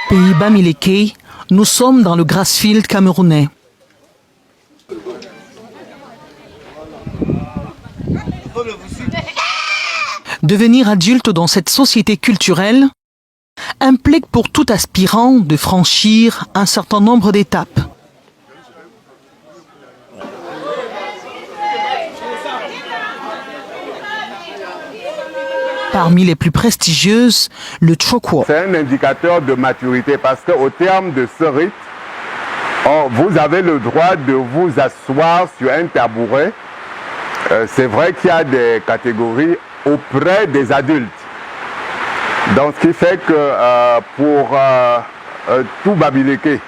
Pays Bamileke, nous sommes dans le Grassfield camerounais. Devenir adulte dans cette société culturelle implique pour tout aspirant de franchir un certain nombre d'étapes. Parmi les plus prestigieuses, le Chokwo. C'est un indicateur de maturité parce qu'au terme de ce rite, vous avez le droit de vous asseoir sur un tabouret. C'est vrai qu'il y a des catégories auprès des adultes. Donc ce qui fait que pour tout Bamileke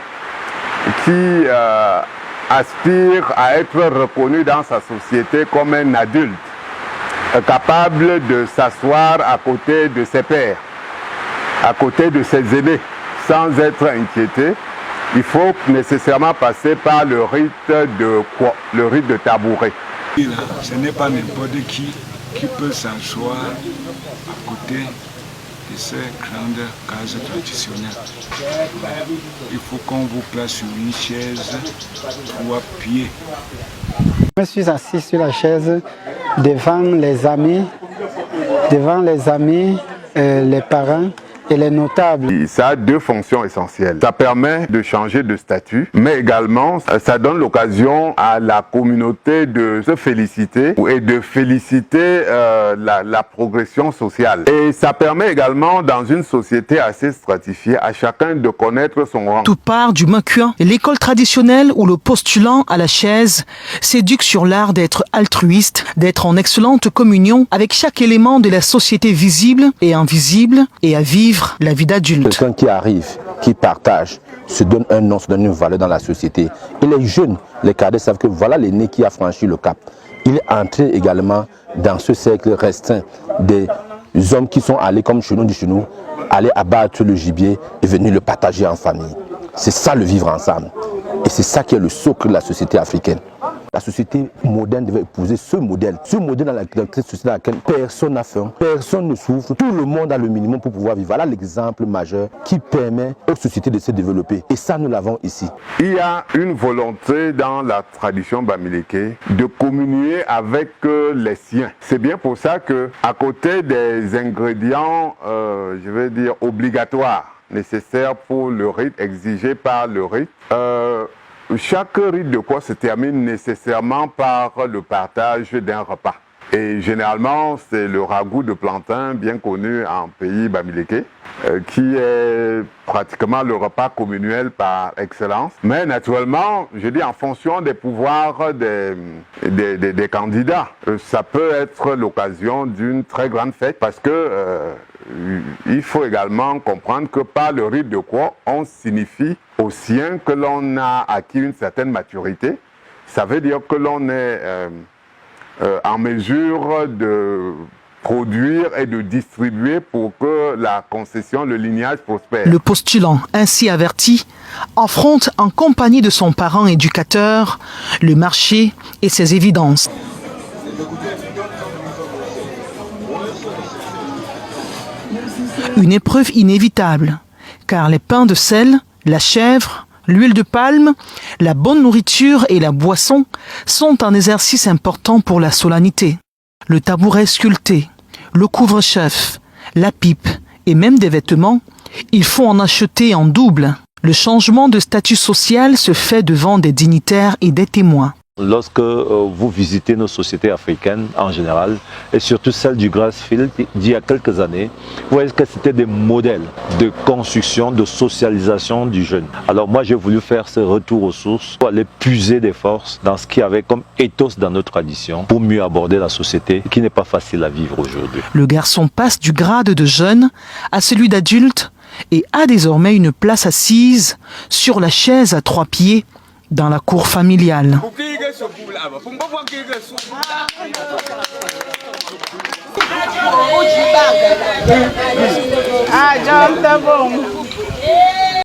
qui aspire à être reconnu dans sa société comme un adulte, capable de s'asseoir à côté de ses pairs, à côté de ses aînés, sans être inquiété, il faut nécessairement passer par le rite de tabouret. Ce n'est pas n'importe qui peut s'asseoir à côté de ces grandes cases traditionnelles. Il faut qu'on vous place sur une chaise, 3 pieds. Je me suis assis sur la chaise devant les amis, les parents et les notables. Ça a 2 fonctions essentielles. Ça permet de changer de statut, mais également ça donne l'occasion à la communauté de se féliciter et de féliciter la progression sociale. Et ça permet également, dans une société assez stratifiée, à chacun de connaître son rang. Tout part du Makua, l'école traditionnelle où le postulant à la chaise s'éduque sur l'art d'être altruiste, d'être en excellente communion avec chaque élément de la société visible et invisible et à vivre la vie d'adulte. Quelqu'un qui arrive, qui partage, se donne un nom, se donne une valeur dans la société. Et les jeunes, les cadets savent que voilà l'aîné qui a franchi le cap. Il est entré également dans ce cercle restreint des hommes qui sont allés, comme chez nous, aller abattre le gibier et venir le partager en famille. C'est ça le vivre ensemble. Et c'est ça qui est le socle de la société africaine. La société moderne devait épouser ce modèle dans la société dans laquelle personne n'a faim, personne ne souffre, tout le monde a le minimum pour pouvoir vivre. Voilà l'exemple majeur qui permet aux sociétés de se développer. Et ça, nous l'avons ici. Il y a une volonté dans la tradition Bamileke de communier avec les siens. C'est bien pour ça que, à côté des ingrédients, je vais dire, obligatoires, nécessaires pour le rite, exigés par le rite, chaque rite de quoi se termine nécessairement par le partage d'un repas. Et généralement, c'est le ragoût de plantain, bien connu en pays Bamileke, qui est pratiquement le repas communuel par excellence. Mais naturellement, je dis en fonction des pouvoirs des candidats, ça peut être l'occasion d'une très grande fête parce que il faut également comprendre que par le rite de quoi on signifie aux siens que l'on a acquis une certaine maturité. Ça veut dire que l'on est en mesure de produire et de distribuer pour que la concession, le lignage prospère. Le postulant, ainsi averti, affronte en compagnie de son parent éducateur le marché et ses évidences. Une épreuve inévitable, car les pains de sel, la chèvre, l'huile de palme, la bonne nourriture et la boisson sont un exercice important pour la solennité. Le tabouret sculpté, le couvre-chef, la pipe et même des vêtements, il faut en acheter en double. Le changement de statut social se fait devant des dignitaires et des témoins. Lorsque vous visitez nos sociétés africaines en général, et surtout celle du Grassfield d'il y a quelques années, vous voyez que c'était des modèles de construction, de socialisation du jeune. Alors moi j'ai voulu faire ce retour aux sources pour aller puiser des forces dans ce qu'il y avait comme ethos dans nos traditions pour mieux aborder la société qui n'est pas facile à vivre aujourd'hui. Le garçon passe du grade de jeune à celui d'adulte et a désormais une place assise sur la chaise à 3 pieds dans la cour familiale. Ah,